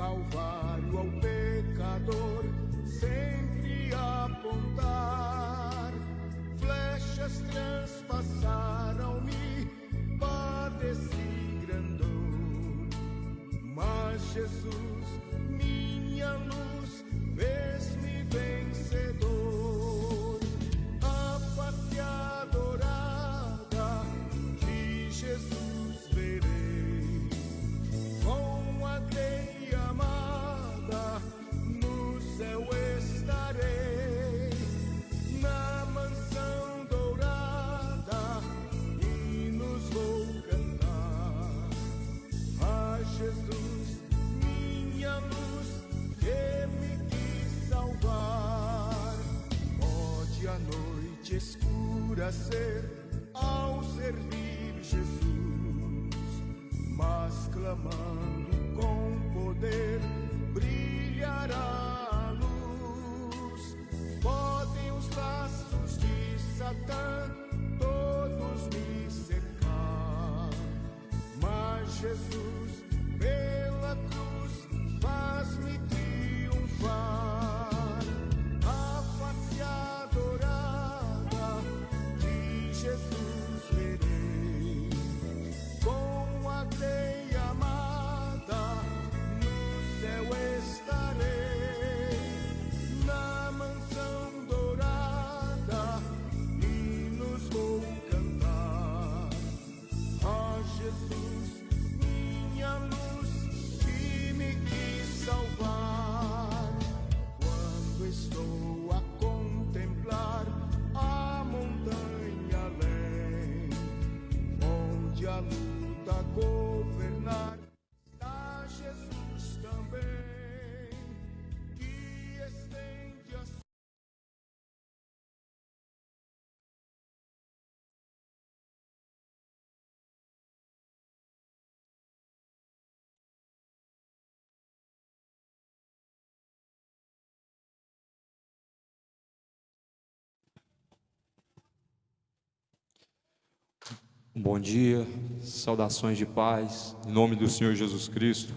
Calvário ao pecador sempre apontar, flechas transpassaram-me, padeci grandor, mas Jesus, minha luz, fez-me vencedor. A face adorada de Jesus verei, com a grei amada no céu estarei, na mansão dourada hinos vou cantar a Jesus, minha luz, que me quis salvar. Pode a noite escura ser ao servir Jesus, mas clamando com poder brilhará a luz. Podem os laços de Satã todos me cercar, mas Jesus pela cruz faz-me triunfar. A face adorada de Jesus verei, com a grei amada no céu estarei, na mansão dourada hinos vou cantar a Jesus, minha luz, que me quis salvar. Quando estou a contemplar a montanha além, onde a luta governar, está Jesus também, que estende a Bom dia, saudações de paz, em nome do Senhor Jesus Cristo.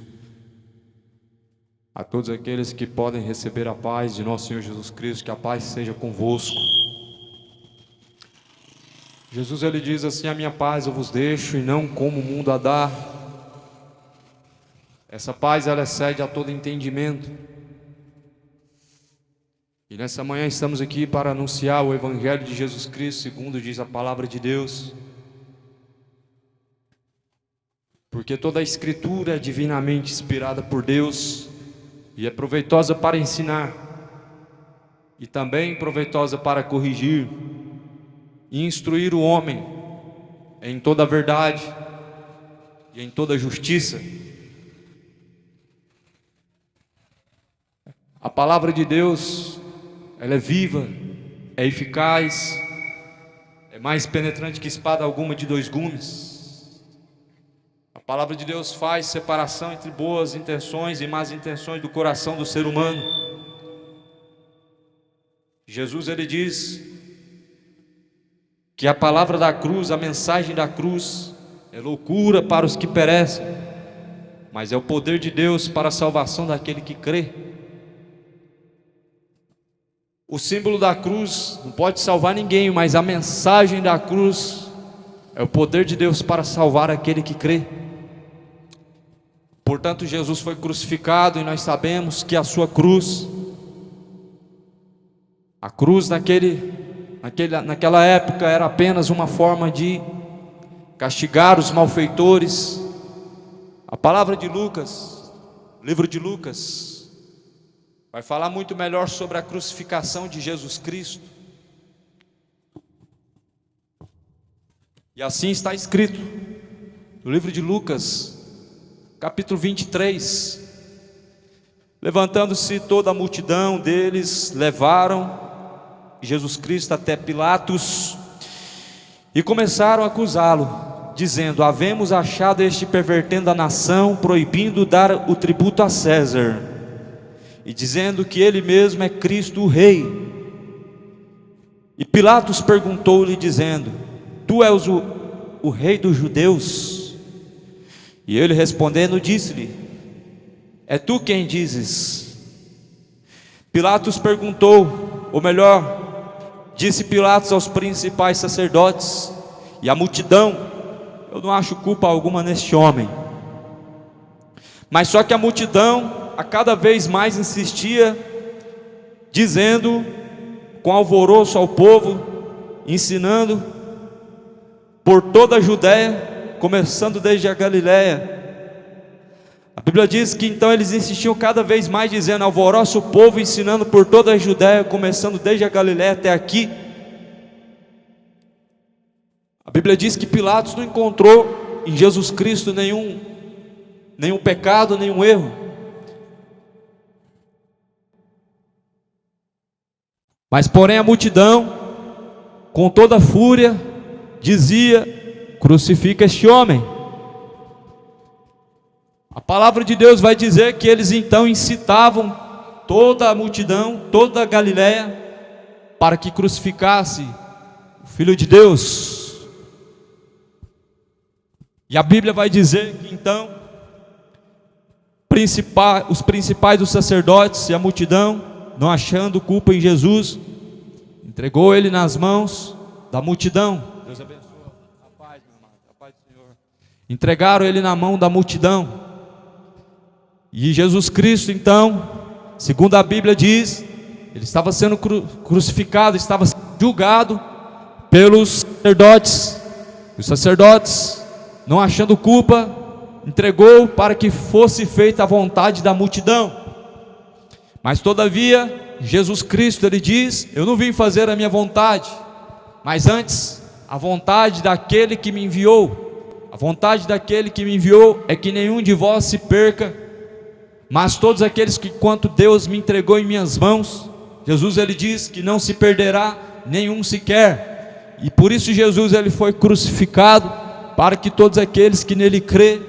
A todos aqueles que podem receber a paz de nosso Senhor Jesus Cristo, que a paz seja convosco. Jesus, ele diz assim: a minha paz eu vos deixo e não como o mundo a dá. Essa paz, ela excede a todo entendimento. E nessa manhã estamos aqui para anunciar o Evangelho de Jesus Cristo, segundo diz a palavra de Deus. Porque toda a Escritura é divinamente inspirada por Deus e é proveitosa para ensinar, e também proveitosa para corrigir e instruir o homem em toda a verdade e em toda a justiça. A palavra de Deus, ela é viva, é eficaz, é mais penetrante que espada alguma de dois gumes. A palavra de Deus faz separação entre boas intenções e más intenções do coração do ser humano. Jesus, ele diz que a palavra da cruz, a mensagem da cruz, é loucura para os que perecem, mas é o poder de Deus para a salvação daquele que crê. O símbolo da cruz não pode salvar ninguém, mas a mensagem da cruz é o poder de Deus para salvar aquele que crê. Portanto, Jesus foi crucificado e nós sabemos que a sua cruz, a cruz naquela época era apenas uma forma de castigar os malfeitores. A palavra de Lucas, livro de Lucas, vai falar muito melhor sobre a crucificação de Jesus Cristo. E assim está escrito no livro de Lucas, capítulo 23. Levantando-se toda a multidão deles, levaram Jesus Cristo até Pilatos e começaram a acusá-lo, dizendo: havemos achado este pervertendo a nação, proibindo dar o tributo a César, e dizendo que ele mesmo é Cristo o Rei. E Pilatos perguntou-lhe, dizendo: tu és o Rei dos judeus? E ele respondendo disse-lhe: é tu quem dizes? Pilatos perguntou, ou melhor, disse Pilatos aos principais sacerdotes e à multidão: eu não acho culpa alguma neste homem. Mas só que a multidão a cada vez mais insistia, dizendo com alvoroço ao povo, ensinando por toda a Judéia, começando desde a Galiléia. A Bíblia diz que então eles insistiam cada vez mais, dizendo: alvoroça o povo, ensinando por toda a Judéia, começando desde a Galiléia até aqui. A Bíblia diz que Pilatos não encontrou em Jesus Cristo nenhum pecado, nenhum erro. Mas porém a multidão, com toda a fúria, dizia: crucifica este homem. A palavra de Deus vai dizer que eles então incitavam toda a multidão, toda a Galiléia, para que crucificasse o Filho de Deus. E a Bíblia vai dizer que então os principais dos sacerdotes e a multidão, não achando culpa em Jesus, entregou ele nas mãos da multidão. Deus abençoe a paz, meu amado, a paz do Senhor. Entregaram ele na mão da multidão. E Jesus Cristo então, segundo a Bíblia diz, ele estava sendo crucificado, estava sendo julgado pelos sacerdotes. Os sacerdotes, não achando culpa, entregou para que fosse feita a vontade da multidão. Mas todavia, Jesus Cristo, ele diz: eu não vim fazer a minha vontade, mas antes a vontade daquele que me enviou. A vontade daquele que me enviou é que nenhum de vós se perca, mas todos aqueles que, quanto Deus me entregou em minhas mãos, Jesus ele diz que não se perderá nenhum sequer. E por isso Jesus ele foi crucificado, para que todos aqueles que nele crê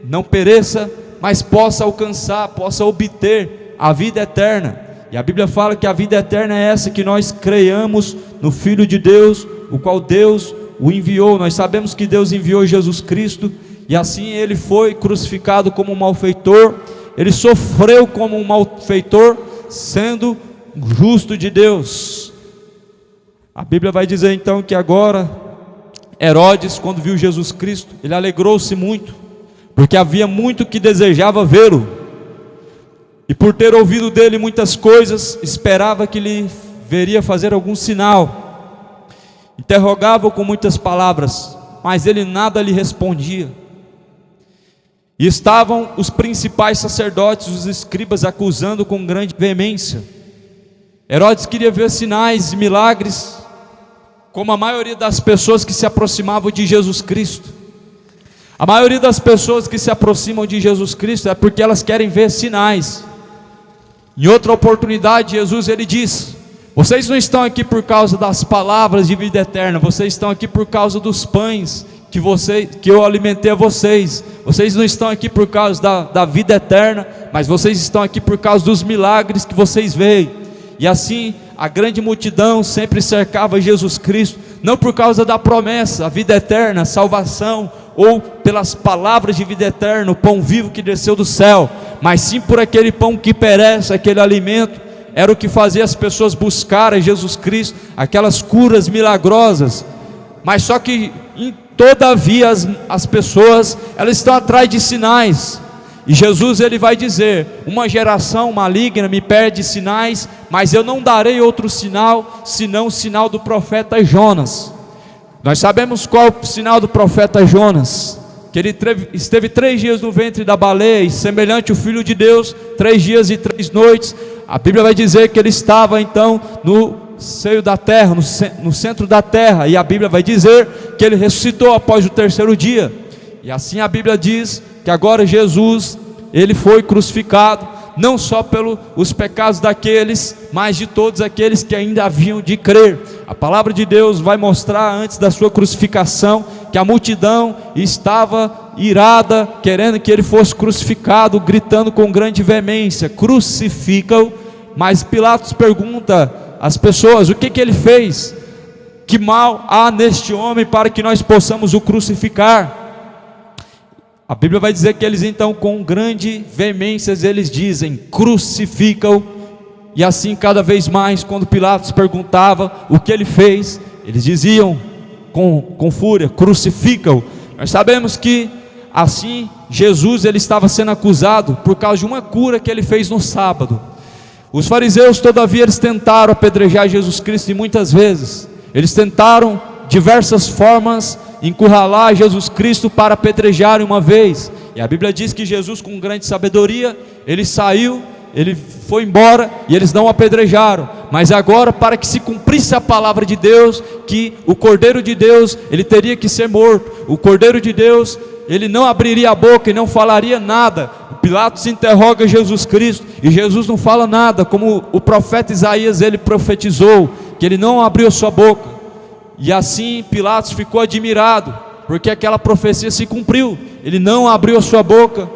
não pereça, mas possa alcançar, possa obter a vida eterna. E a Bíblia fala que a vida eterna é essa, que nós creiamos no Filho de Deus, o qual Deus o enviou. Nós sabemos que Deus enviou Jesus Cristo, e assim ele foi crucificado como um malfeitor, ele sofreu como um malfeitor, sendo justo de Deus. A Bíblia vai dizer então que agora Herodes, quando viu Jesus Cristo, ele alegrou-se muito, porque havia muito que desejava vê-lo, e por ter ouvido dele muitas coisas, esperava que lhe veria fazer algum sinal. Interrogava-o com muitas palavras, mas ele nada lhe respondia. E estavam os principais sacerdotes, os escribas, acusando com grande veemência. Herodes queria ver sinais e milagres, como a maioria das pessoas que se aproximavam de Jesus Cristo. A maioria das pessoas que se aproximam de Jesus Cristo é porque elas querem ver sinais. Em outra oportunidade, Jesus ele diz: vocês não estão aqui por causa das palavras de vida eterna, vocês estão aqui por causa dos pães que eu alimentei a vocês. Vocês não estão aqui por causa da vida eterna, mas vocês estão aqui por causa dos milagres que vocês veem. E assim a grande multidão sempre cercava Jesus Cristo, não por causa da promessa, a vida eterna, a salvação, ou pelas palavras de vida eterna, o pão vivo que desceu do céu, mas sim por aquele pão que perece, aquele alimento. Era o que fazia as pessoas buscarem Jesus Cristo, aquelas curas milagrosas. Mas só que todavia as pessoas, elas estão atrás de sinais. E Jesus ele vai dizer: uma geração maligna me pede sinais, mas eu não darei outro sinal, senão o sinal do profeta Jonas. Nós sabemos qual é o sinal do profeta Jonas, que ele esteve 3 dias no ventre da baleia, e semelhante ao Filho de Deus, 3 dias e 3 noites. A Bíblia vai dizer que ele estava então no seio da terra, no centro da terra, e a Bíblia vai dizer que ele ressuscitou após o 3º dia. E assim a Bíblia diz que agora Jesus, ele foi crucificado, não só pelos pecados daqueles, mas de todos aqueles que ainda haviam de crer. A palavra de Deus vai mostrar antes da sua crucificação, que a multidão estava irada, querendo que ele fosse crucificado, gritando com grande veemência: crucifica-o. Mas Pilatos pergunta às pessoas: o que ele fez? Que mal há neste homem para que nós possamos o crucificar? A Bíblia vai dizer que eles então com grande veemência eles dizem: crucifica-o. E assim cada vez mais, quando Pilatos perguntava o que ele fez, eles diziam com fúria: crucifica-o. Nós sabemos que assim Jesus ele estava sendo acusado por causa de uma cura que ele fez no sábado. Os fariseus todavia eles tentaram apedrejar Jesus Cristo, e muitas vezes eles tentaram diversas formas encurralar Jesus Cristo para apedrejarem uma vez. E a Bíblia diz que Jesus, com grande sabedoria, ele saiu, ele foi embora e eles não o apedrejaram. Mas agora, para que se cumprisse a palavra de Deus, que o Cordeiro de Deus ele teria que ser morto, o Cordeiro de Deus ele não abriria a boca e não falaria nada. Pilatos interroga Jesus Cristo e Jesus não fala nada, como o profeta Isaías ele profetizou, que ele não abriu sua boca. E assim Pilatos ficou admirado, porque aquela profecia se cumpriu. Ele não abriu a sua boca,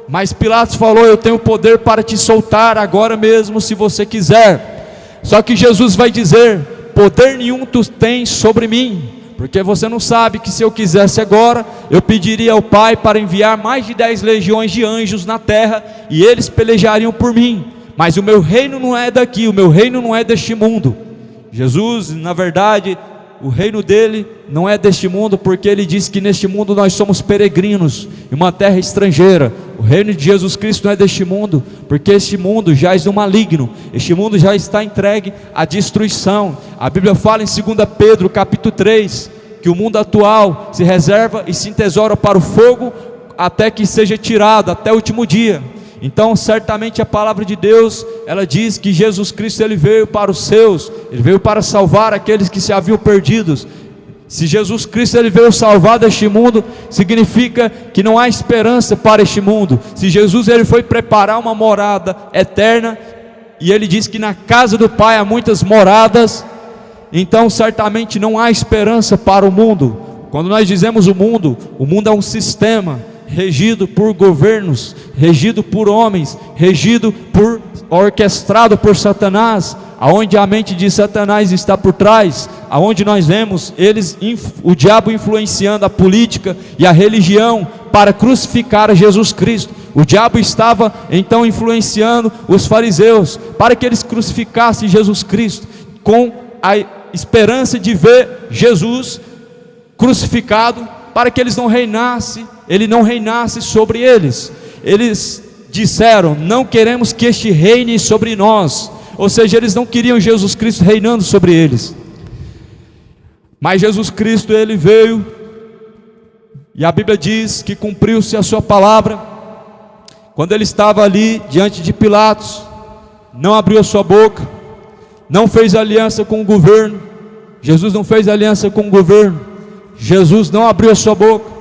mas Pilatos falou: eu tenho poder para te soltar agora mesmo, se você quiser. Só que Jesus vai dizer: poder nenhum tu tens sobre mim, porque você não sabe que se eu quisesse agora, eu pediria ao Pai para enviar mais de 10 legiões de anjos na terra, e eles pelejariam por mim. Mas o meu reino não é daqui, o meu reino não é deste mundo. Jesus, na verdade, o reino dele não é deste mundo, porque ele diz que neste mundo nós somos peregrinos, em uma terra estrangeira. O reino de Jesus Cristo não é deste mundo, porque este mundo jaz no maligno, este mundo já está entregue à destruição. A Bíblia fala em 2 Pedro capítulo 3, que o mundo atual se reserva e se entesoura para o fogo, até que seja tirado, até o último dia. Então certamente a palavra de Deus, ela diz que Jesus Cristo ele veio para os seus, ele veio para salvar aqueles que se haviam perdidos. Se Jesus Cristo ele veio salvar deste mundo, significa que não há esperança para este mundo. Se Jesus ele foi preparar uma morada eterna, e ele diz que na casa do Pai há muitas moradas, então certamente não há esperança para o mundo. Quando nós dizemos o mundo é um sistema regido por governos, regido por homens, orquestrado por Satanás, aonde a mente de Satanás está por trás, aonde nós vemos o diabo influenciando a política e a religião para crucificar a Jesus Cristo. O diabo estava então influenciando os fariseus para que eles crucificassem Jesus Cristo, com a esperança de ver Jesus crucificado, para que ele não reinasse sobre eles. Eles disseram: não queremos que este reine sobre nós. Ou seja, eles não queriam Jesus Cristo reinando sobre eles. Mas Jesus Cristo ele veio, e a Bíblia diz que cumpriu-se a sua palavra. Quando ele estava ali diante de Pilatos, não abriu a sua boca, não fez aliança com o governo. Jesus não fez aliança com o governo, Jesus não abriu a sua boca.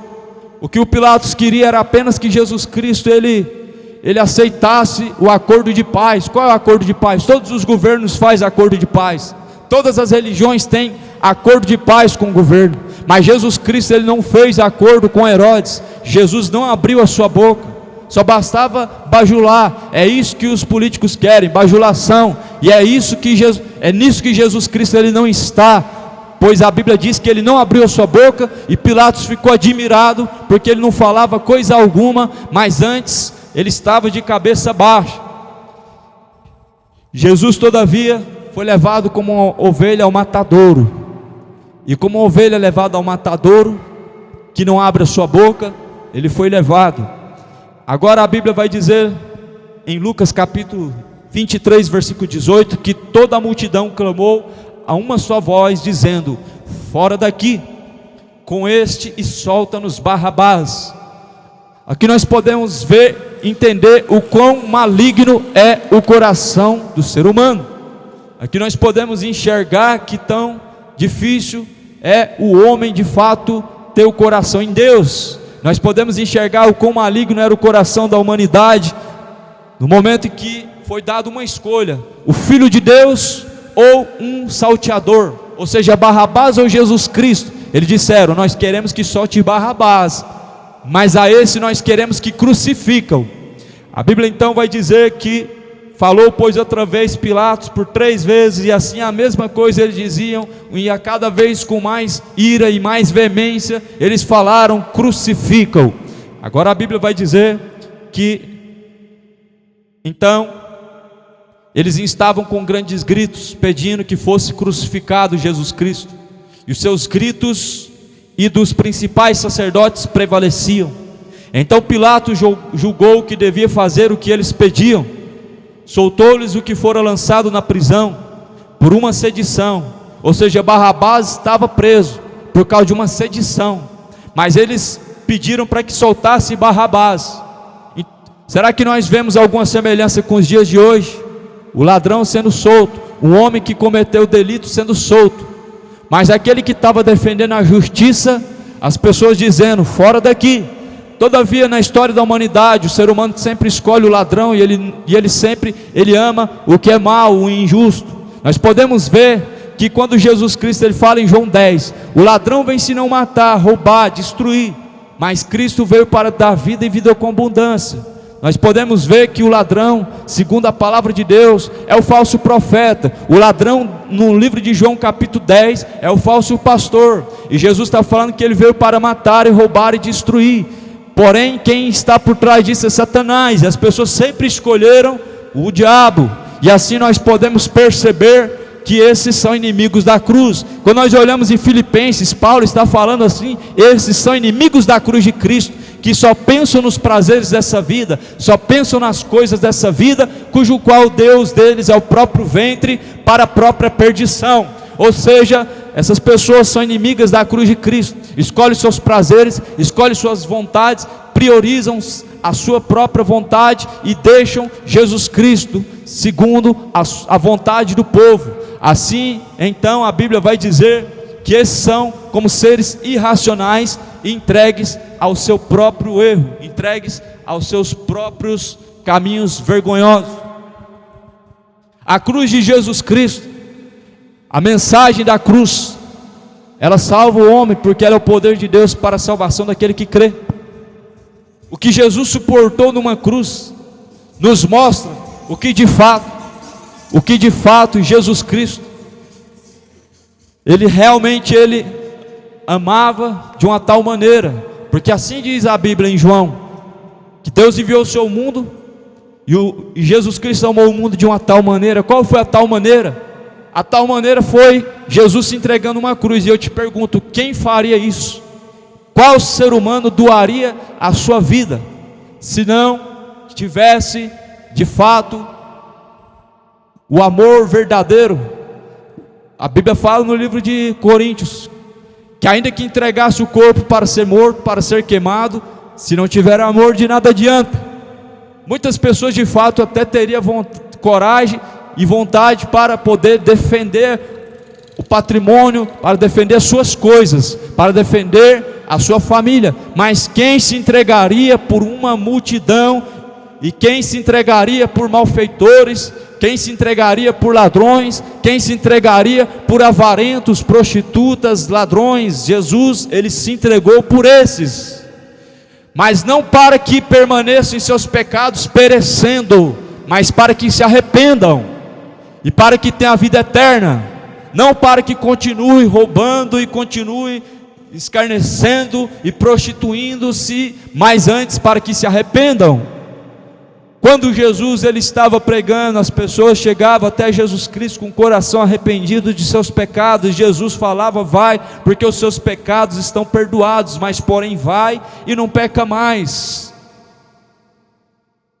O que o Pilatos queria era apenas que Jesus Cristo ele aceitasse o acordo de paz. Qual é o acordo de paz? Todos os governos fazem acordo de paz, todas as religiões têm acordo de paz com o governo, mas Jesus Cristo ele não fez acordo com Herodes. Jesus não abriu a sua boca, só bastava bajular. É isso que os políticos querem, bajulação, e é nisso que Jesus Cristo ele não está, pois a Bíblia diz que ele não abriu a sua boca, e Pilatos ficou admirado, porque ele não falava coisa alguma, mas antes ele estava de cabeça baixa. Jesus todavia foi levado como uma ovelha ao matadouro, e como uma ovelha levada ao matadouro, que não abre a sua boca, ele foi levado. Agora a Bíblia vai dizer em Lucas capítulo 23 versículo 18, que toda a multidão clamou a uma só voz, dizendo: fora daqui com este e solta-nos Barrabás. Aqui nós podemos ver, entender o quão maligno é o coração do ser humano. Aqui nós podemos enxergar que tão difícil é o homem de fato ter o coração em Deus. Nós podemos enxergar o quão maligno era o coração da humanidade, no momento em que foi dada uma escolha: o Filho de Deus ou um salteador, ou seja, Barrabás ou Jesus Cristo. Eles disseram: nós queremos que solte Barrabás, mas a esse nós queremos que crucificam. A Bíblia então vai dizer que falou, pois, outra vez Pilatos por 3 vezes, e assim a mesma coisa eles diziam, e a cada vez com mais ira e mais veemência eles falaram: crucificam. Agora a Bíblia vai dizer que então eles estavam com grandes gritos pedindo que fosse crucificado Jesus Cristo, e os seus gritos e dos principais sacerdotes prevaleciam. Então Pilatos julgou que devia fazer o que eles pediam, soltou-lhes o que fora lançado na prisão por uma sedição, ou seja, Barrabás estava preso por causa de uma sedição, mas eles pediram para que soltasse Barrabás. E será que nós vemos alguma semelhança com os dias de hoje? O ladrão sendo solto, o homem que cometeu o delito sendo solto, mas aquele que estava defendendo a justiça, as pessoas dizendo, fora daqui. Todavia, na história da humanidade, o ser humano sempre escolhe o ladrão, e ele sempre ama o que é mal, o injusto. Nós podemos ver que quando Jesus Cristo ele fala em João 10, o ladrão vem se não matar, roubar, destruir, mas Cristo veio para dar vida e vida com abundância. Nós podemos ver que o ladrão, segundo a palavra de Deus, é o falso profeta. O ladrão, no livro de João capítulo 10, é o falso pastor, e Jesus está falando que ele veio para matar e roubar e destruir. Porém, quem está por trás disso é Satanás, e as pessoas sempre escolheram o diabo, e assim nós podemos perceber que esses são inimigos da cruz. Quando nós olhamos em Filipenses, Paulo está falando assim, esses são inimigos da cruz de Cristo, que só pensam nos prazeres dessa vida, só pensam nas coisas dessa vida, cujo qual Deus deles é o próprio ventre para a própria perdição. Ou seja, essas pessoas são inimigas da cruz de Cristo, escolhem seus prazeres, escolhem suas vontades, priorizam a sua própria vontade e deixam Jesus Cristo segundo a vontade do povo. Assim, então a Bíblia vai dizer que esses são como seres irracionais, entregues ao seu próprio erro, entregues aos seus próprios caminhos vergonhosos. A cruz de Jesus Cristo, a mensagem da cruz, ela salva o homem, porque ela é o poder de Deus para a salvação daquele que crê. O que Jesus suportou numa cruz nos mostra o que de fato Jesus Cristo, ele realmente amava de uma tal maneira, porque assim diz a Bíblia em João, que Deus enviou o seu mundo, e Jesus Cristo amou o mundo de uma tal maneira. Qual foi a tal maneira? A tal maneira foi Jesus se entregando uma cruz. E eu te pergunto, quem faria isso? Qual ser humano doaria a sua vida, se não tivesse de fato o amor verdadeiro? A Bíblia fala no livro de Coríntios, que ainda que entregasse o corpo para ser morto, para ser queimado, se não tiver amor, de nada adianta. Muitas pessoas de fato até teriam coragem e vontade para poder defender o patrimônio, para defender suas coisas, para defender a sua família, mas quem se entregaria por uma multidão, e quem se entregaria por malfeitores, quem se entregaria por ladrões, quem se entregaria por avarentos, prostitutas, ladrões? Jesus, ele se entregou por esses, mas não para que permaneçam em seus pecados perecendo, mas para que se arrependam, e para que tenham a vida eterna, não para que continue roubando e continue escarnecendo e prostituindo-se, mas antes para que se arrependam. Quando Jesus ele estava pregando, as pessoas chegavam até Jesus Cristo com o coração arrependido de seus pecados. Jesus falava, vai, porque os seus pecados estão perdoados, mas porém vai e não peca mais.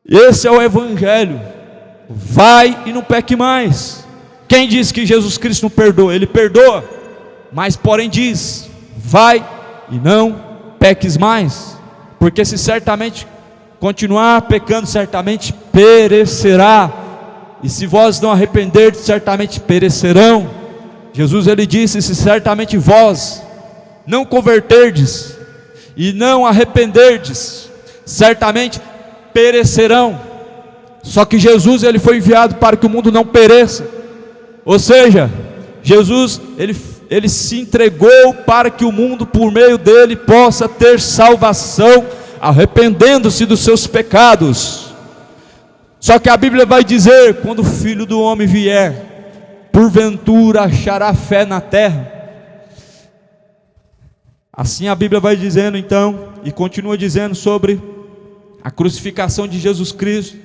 Esse é o Evangelho, vai e não peque mais. Quem diz que Jesus Cristo não perdoa? Ele perdoa, mas porém diz, vai e não peques mais, porque se certamente continuar pecando, certamente perecerá, e se vós não arrependerdes, certamente perecerão. Jesus ele disse, se certamente vós não converterdes e não arrependerdes, certamente perecerão. Só que Jesus ele foi enviado para que o mundo não pereça, ou seja, Jesus ele se entregou para que o mundo por meio dele possa ter salvação, arrependendo-se dos seus pecados. Só que a Bíblia vai dizer, quando o Filho do Homem vier, porventura achará fé na terra? Assim a Bíblia vai dizendo então, e continua dizendo sobre a crucificação de Jesus Cristo.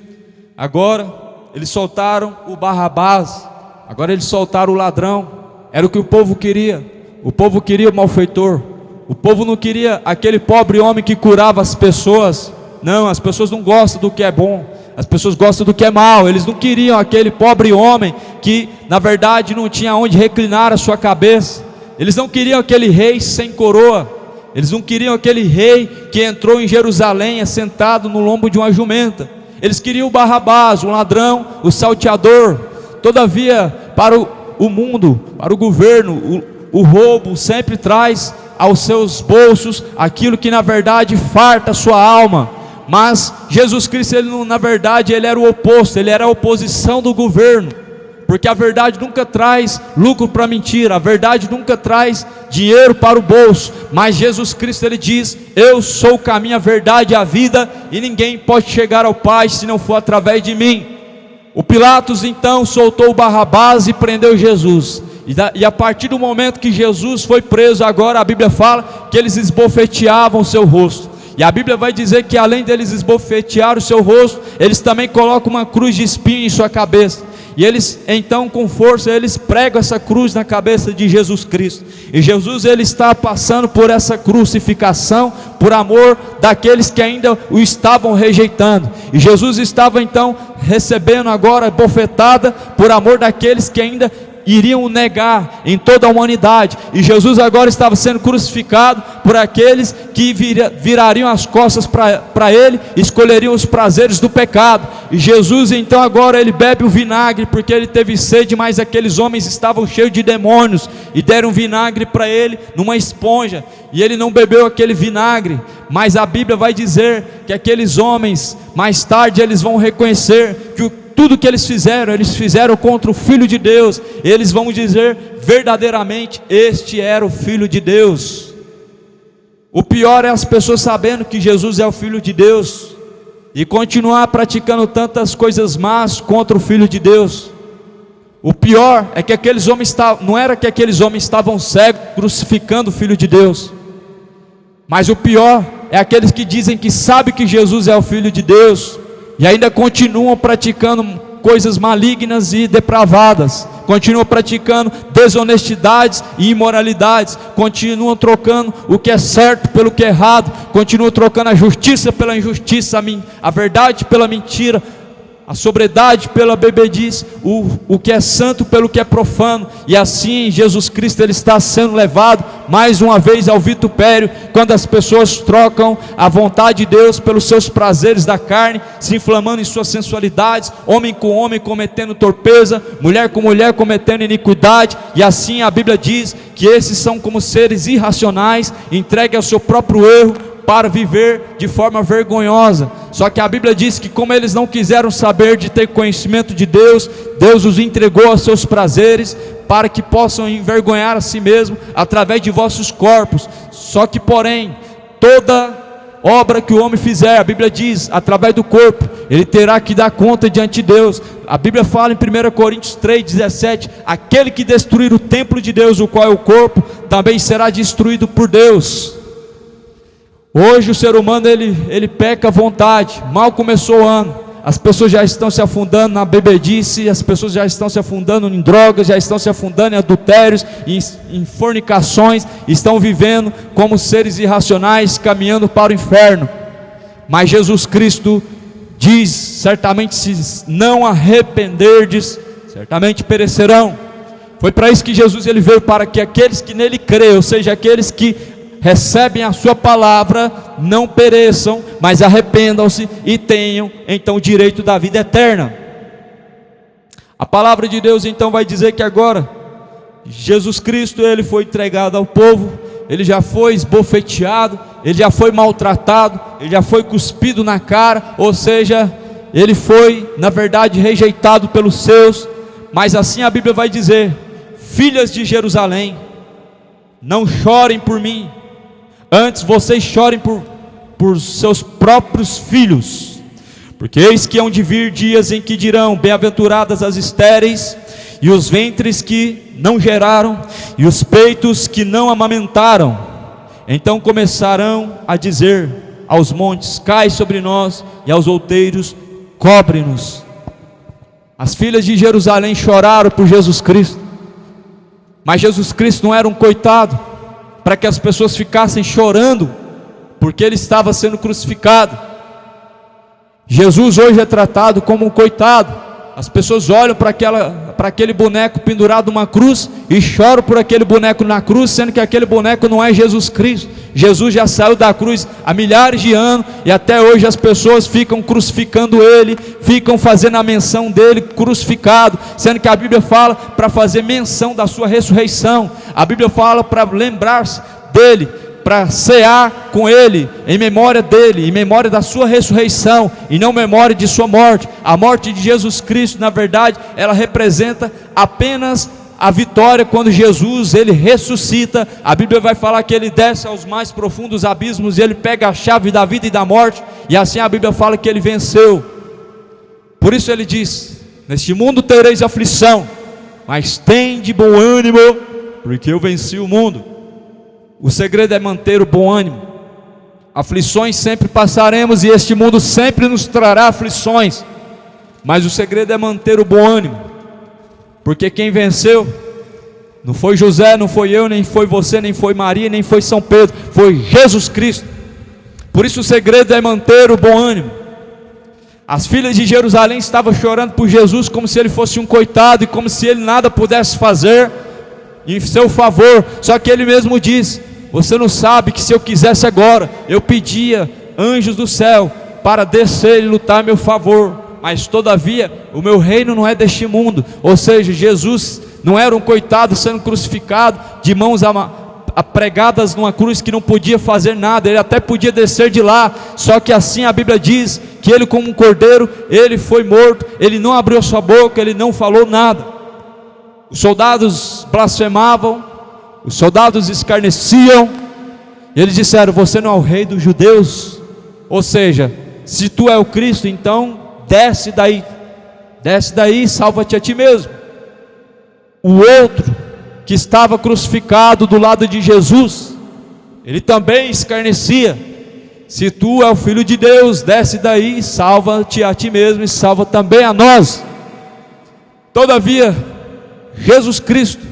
Agora eles soltaram o Barrabás, agora eles soltaram o ladrão. Era o que o povo queria. O povo queria o malfeitor. O povo não queria aquele pobre homem que curava as pessoas. Não, as pessoas não gostam do que é bom, as pessoas gostam do que é mal. Eles não queriam aquele pobre homem que na verdade não tinha onde reclinar a sua cabeça. Eles não queriam aquele rei sem coroa. Eles não queriam aquele rei que entrou em Jerusalém assentado no lombo de uma jumenta. Eles queriam o Barrabás, o ladrão, o salteador. Todavia, para o mundo, para o governo, o roubo sempre traz aos seus bolsos aquilo que na verdade farta a sua alma. Mas Jesus Cristo, na verdade, ele era o oposto, ele era a oposição do governo. Porque a verdade nunca traz lucro para a mentira, a verdade nunca traz dinheiro para o bolso. Mas Jesus Cristo, ele diz: eu sou o caminho, a verdade e a vida, e ninguém pode chegar ao Pai se não for através de mim. O Pilatos então soltou o Barrabás e prendeu Jesus. E a partir do momento que Jesus foi preso, agora a Bíblia fala que eles esbofeteavam o seu rosto. E a Bíblia vai dizer que além deles esbofetear o seu rosto, eles também colocam uma cruz de espinho em sua cabeça. E eles então com força, eles pregam essa cruz na cabeça de Jesus Cristo. E Jesus, ele está passando por essa crucificação por amor daqueles que ainda o estavam rejeitando. E Jesus estava então recebendo agora bofetada por amor daqueles que ainda iriam o negar em toda a humanidade. E Jesus agora estava sendo crucificado por aqueles que virariam as costas para ele, escolheriam os prazeres do pecado. E Jesus então agora ele bebe o vinagre porque ele teve sede, mas aqueles homens estavam cheios de demônios e deram vinagre para ele numa esponja, e ele não bebeu aquele vinagre. Mas a Bíblia vai dizer que aqueles homens mais tarde eles vão reconhecer que tudo que eles fizeram contra o Filho de Deus. Eles vão dizer verdadeiramente: este era o Filho de Deus. O pior é as pessoas sabendo que Jesus é o Filho de Deus e continuar praticando tantas coisas más contra o Filho de Deus. O pior é que aqueles homens não era que aqueles homens estavam cegos crucificando o Filho de Deus, mas o pior é aqueles que dizem que sabem que Jesus é o Filho de Deus e ainda continuam praticando coisas malignas e depravadas, continuam praticando desonestidades e imoralidades, continuam trocando o que é certo pelo que é errado, continuam trocando a justiça pela injustiça, a verdade pela mentira, a sobriedade pela bebedice, o que é santo pelo que é profano. E assim Jesus Cristo ele está sendo levado mais uma vez ao vitupério, quando as pessoas trocam a vontade de Deus pelos seus prazeres da carne, se inflamando em suas sensualidades, homem com homem cometendo torpeza, mulher com mulher cometendo iniquidade. E assim a Bíblia diz que esses são como seres irracionais, entregues ao seu próprio erro, para viver de forma vergonhosa. Só que a Bíblia diz que como eles não quiseram saber de ter conhecimento de Deus, Deus os entregou aos seus prazeres, para que possam envergonhar a si mesmo através de vossos corpos. Só que porém, toda obra que o homem fizer, a Bíblia diz, através do corpo, ele terá que dar conta diante de Deus. A Bíblia fala em 1 Coríntios 3,17, aquele que destruir o templo de Deus, o qual é o corpo, também será destruído por Deus. Hoje o ser humano ele peca à vontade. Mal começou o ano, as pessoas já estão se afundando na bebedice, as pessoas já estão se afundando em drogas, já estão se afundando em adultérios, em fornicações, estão vivendo como seres irracionais, caminhando para o inferno. Mas Jesus Cristo diz: certamente se não arrependerdes, certamente perecerão. Foi para isso que Jesus ele veio, para que aqueles que nele creem, ou seja, aqueles que recebem a sua palavra, não pereçam, mas arrependam-se e tenham então o direito da vida eterna. A palavra de Deus então vai dizer que agora Jesus Cristo ele foi entregado ao povo, ele já foi esbofeteado, ele já foi maltratado, ele já foi cuspido na cara, ou seja, ele foi na verdade rejeitado pelos seus. Mas assim a Bíblia vai dizer: filhas de Jerusalém, não chorem por mim, antes vocês chorem por seus próprios filhos, porque eis que hão de vir dias em que dirão: bem-aventuradas as estéreis, e os ventres que não geraram, e os peitos que não amamentaram. Então começarão a dizer aos montes: cai sobre nós, e aos outeiros: cobre-nos. As filhas de Jerusalém choraram por Jesus Cristo, mas Jesus Cristo não era um coitado para que as pessoas ficassem chorando porque ele estava sendo crucificado. Jesus hoje é tratado como um coitado. As pessoas olham para aquele boneco pendurado numa cruz e choram por aquele boneco na cruz, sendo que aquele boneco não é Jesus Cristo. Jesus já saiu da cruz há milhares de anos, e até hoje as pessoas ficam crucificando ele, ficam fazendo a menção dele crucificado, sendo que a Bíblia fala para fazer menção da sua ressurreição. A Bíblia fala para lembrar-se dele, para cear com ele, em memória dele, em memória da sua ressurreição, e não memória de sua morte. A morte de Jesus Cristo, na verdade, ela representa apenas a vitória. Quando Jesus, ele ressuscita, a Bíblia vai falar que ele desce aos mais profundos abismos, e ele pega a chave da vida e da morte, e assim a Bíblia fala que ele venceu. Por isso ele diz: neste mundo tereis aflição, mas tende bom ânimo, porque eu venci o mundo. O segredo é manter o bom ânimo. Aflições sempre passaremos, e este mundo sempre nos trará aflições, mas o segredo é manter o bom ânimo, porque quem venceu não foi José, não foi eu, nem foi você, nem foi Maria, nem foi São Pedro, foi Jesus Cristo. Por isso o segredo é manter o bom ânimo. As filhas de Jerusalém estavam chorando por Jesus como se ele fosse um coitado, e como se ele nada pudesse fazer em seu favor. Só que ele mesmo diz: você não sabe que se eu quisesse agora, eu pedia anjos do céu para descer e lutar a meu favor, mas todavia o meu reino não é deste mundo. Ou seja, Jesus não era um coitado sendo crucificado, de mãos pregadas numa cruz, que não podia fazer nada. Ele até podia descer de lá, só que assim a Bíblia diz que ele, como um cordeiro, ele foi morto, ele não abriu sua boca, ele não falou nada. Os soldados blasfemavam, os soldados escarneciam, e eles disseram: você não é o rei dos judeus? Ou seja, se tu é o Cristo, então desce daí e salva-te a ti mesmo. O outro, que estava crucificado do lado de Jesus, ele também escarnecia: se tu é o Filho de Deus, desce daí e salva-te a ti mesmo, e salva também a nós. Todavia, Jesus Cristo,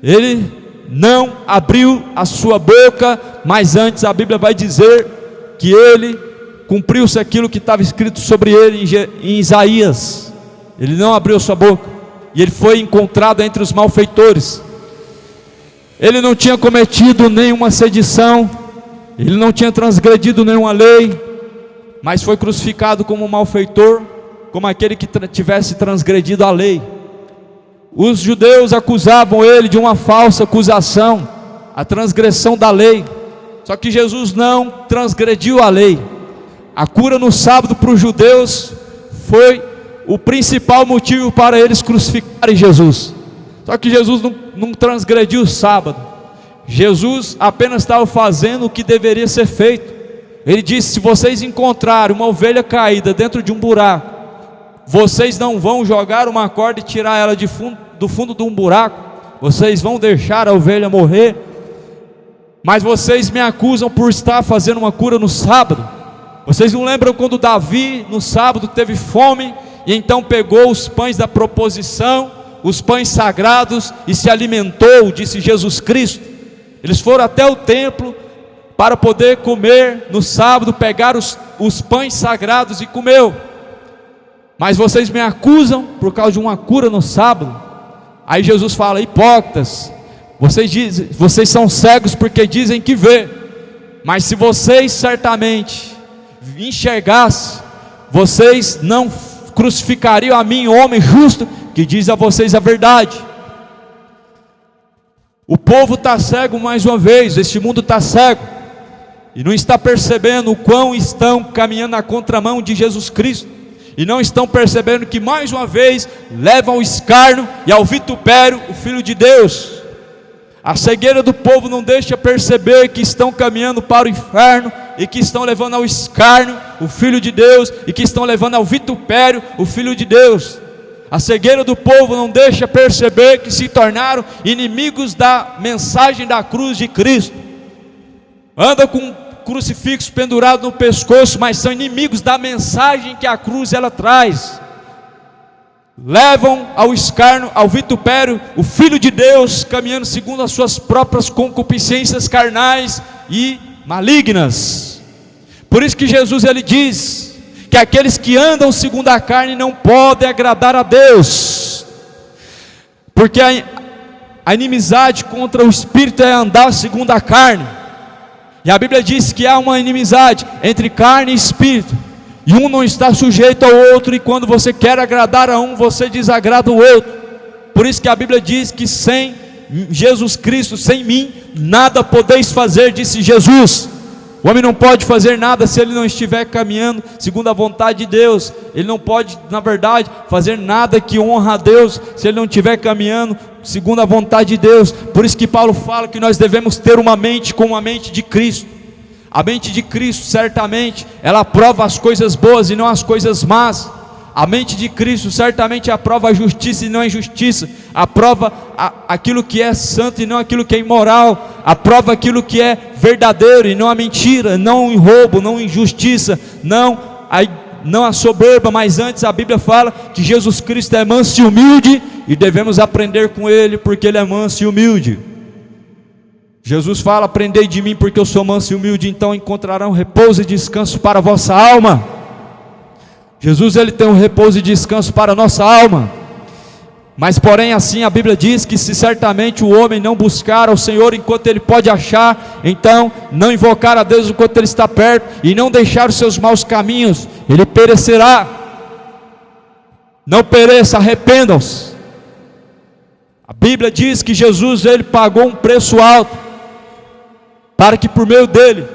ele não abriu a sua boca, mas antes a Bíblia vai dizer que ele cumpriu-se aquilo que estava escrito sobre ele em Isaías. Ele não abriu sua boca, e ele foi encontrado entre os malfeitores. Ele não tinha cometido nenhuma sedição, ele não tinha transgredido nenhuma lei, mas foi crucificado como um malfeitor, como aquele que tivesse transgredido a lei. Os judeus acusavam ele de uma falsa acusação, a transgressão da lei. Só que Jesus não transgrediu a lei. A cura no sábado para os judeus foi o principal motivo para eles crucificarem Jesus. Só que Jesus não transgrediu o sábado. Jesus apenas estava fazendo o que deveria ser feito. Ele disse: se vocês encontrarem uma ovelha caída dentro de um buraco, vocês não vão jogar uma corda e tirar ela do fundo de um buraco, vocês vão deixar a ovelha morrer. Mas vocês me acusam por estar fazendo uma cura no sábado. Vocês não lembram quando Davi no sábado teve fome, e então pegou os pães da proposição, os pães sagrados, e se alimentou, disse Jesus Cristo. Eles foram até o templo para poder comer no sábado, pegaram os pães sagrados e comeu. Mas vocês me acusam por causa de uma cura no sábado. Aí Jesus fala: hipócritas, vocês são cegos porque dizem que vê, mas se vocês certamente enxergassem, vocês não crucificariam a mim, homem justo, que diz a vocês a verdade. O povo está cego mais uma vez, este mundo está cego, e não está percebendo o quão estão caminhando na contramão de Jesus Cristo, e não estão percebendo que mais uma vez levam ao escárnio e ao vitupério o Filho de Deus. A cegueira do povo não deixa perceber que estão caminhando para o inferno, e que estão levando ao escárnio o Filho de Deus, e que estão levando ao vitupério o Filho de Deus. A cegueira do povo não deixa perceber que se tornaram inimigos da mensagem da cruz de Cristo. andam com um crucifixo pendurado no pescoço, mas são inimigos da mensagem que a cruz ela traz. Levam ao escárnio, ao vitupério, o Filho de Deus, caminhando segundo as suas próprias concupiscências carnais e malignas. Por isso que Jesus ele diz que aqueles que andam segundo a carne não podem agradar a Deus, porque a inimizade contra o Espírito é andar segundo a carne. E a Bíblia diz que há uma inimizade entre carne e Espírito, e um não está sujeito ao outro, e quando você quer agradar a um, você desagrada o outro. Por isso que a Bíblia diz que sem Jesus Cristo, sem mim, nada podeis fazer, disse Jesus. O homem não pode fazer nada se ele não estiver caminhando segundo a vontade de Deus. Ele não pode, na verdade, fazer nada que honra a Deus se ele não estiver caminhando segundo a vontade de Deus. Por isso que Paulo fala que nós devemos ter uma mente como a mente de Cristo. A mente de Cristo, certamente, ela aprova as coisas boas e não as coisas más. A mente de Cristo certamente aprova a justiça e não a injustiça, aprova aquilo que é santo e não aquilo que é imoral, aprova aquilo que é verdadeiro e não a mentira, não o roubo, não a injustiça, não a soberba, mas antes a Bíblia fala que Jesus Cristo é manso e humilde, e devemos aprender com Ele, porque Ele é manso e humilde. Jesus fala: aprendei de mim, porque eu sou manso e humilde, então encontrarão repouso e descanso para a vossa alma. Jesus ele tem um repouso e descanso para a nossa alma. Mas porém assim a Bíblia diz que se certamente o homem não buscar ao Senhor enquanto ele pode achar, então não invocar a Deus enquanto ele está perto, e não deixar os seus maus caminhos, ele perecerá. Não pereça, arrependam-se. A Bíblia diz que Jesus ele pagou um preço alto, para que por meio dele,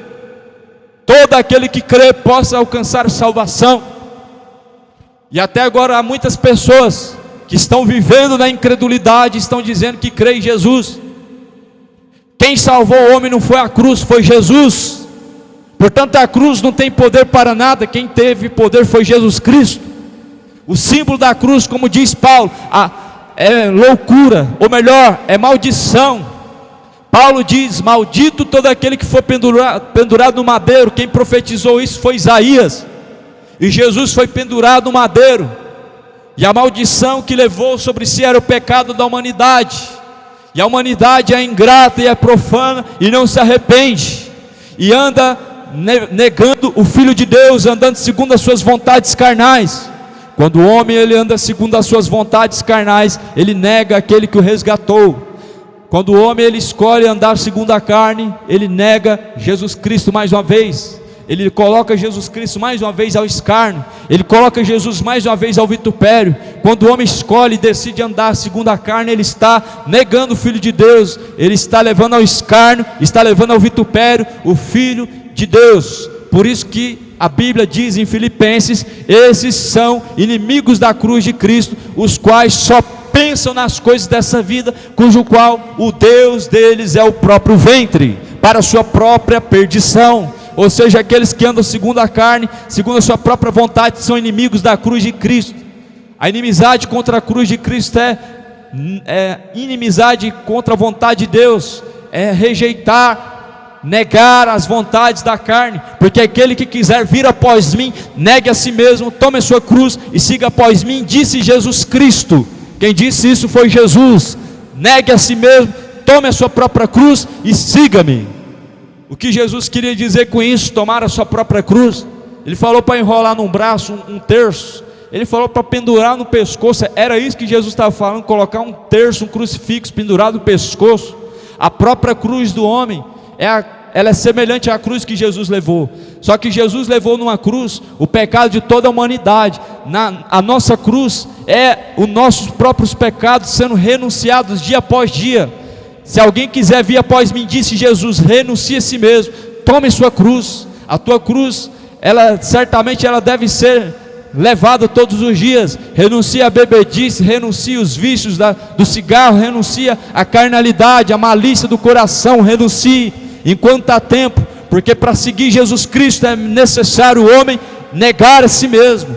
todo aquele que crê possa alcançar salvação. E até agora há muitas pessoas que estão vivendo na incredulidade, estão dizendo que creem em Jesus. Quem salvou o homem não foi a cruz, foi Jesus. Portanto a cruz não tem poder para nada, quem teve poder foi Jesus Cristo. O símbolo da cruz, como diz Paulo, é loucura, ou melhor, é maldição. Paulo diz: maldito todo aquele que for pendurado no madeiro. Quem profetizou isso foi Isaías. E Jesus foi pendurado no madeiro, e a maldição que levou sobre si era o pecado da humanidade, e a humanidade é ingrata e é profana, e não se arrepende, e anda negando o Filho de Deus, andando segundo as suas vontades carnais. Quando o homem ele anda segundo as suas vontades carnais, ele nega aquele que o resgatou. Quando o homem ele escolhe andar segundo a carne, ele nega Jesus Cristo mais uma vez. Ele coloca Jesus Cristo mais uma vez ao escárnio, ele coloca Jesus mais uma vez ao vitupério. Quando o homem escolhe e decide andar segundo a carne, ele está negando o Filho de Deus, ele está levando ao escárnio, está levando ao vitupério o Filho de Deus. Por isso que a Bíblia diz em Filipenses: esses são inimigos da cruz de Cristo, os quais só pensam nas coisas dessa vida, cujo qual o Deus deles é o próprio ventre, para a sua própria perdição. Ou seja, aqueles que andam segundo a carne, segundo a sua própria vontade, são inimigos da cruz de Cristo. A inimizade contra a cruz de Cristo é inimizade contra a vontade de Deus, é rejeitar, negar as vontades da carne, porque aquele que quiser vir após mim, negue a si mesmo, tome a sua cruz e siga após mim, disse Jesus Cristo. Quem disse isso foi Jesus. Negue a si mesmo, tome a sua própria cruz e siga-me. O que Jesus queria dizer com isso? Tomar a sua própria cruz. Ele falou para enrolar num braço um terço, ele falou para pendurar no pescoço. Era isso que Jesus estava falando, colocar um terço, um crucifixo pendurado no pescoço. A própria cruz do homem, ela é semelhante à cruz que Jesus levou. Só que Jesus levou numa cruz o pecado de toda a humanidade. A nossa cruz é os nossos próprios pecados sendo renunciados dia após dia. Se alguém quiser vir após mim, disse Jesus, renuncie a si mesmo, tome sua cruz. A tua cruz, certamente ela deve ser levada todos os dias. Renuncia a bebedice, renuncia os vícios do cigarro, renuncia a carnalidade, a malícia do coração, renuncie enquanto há tempo, porque para seguir Jesus Cristo é necessário o homem negar a si mesmo.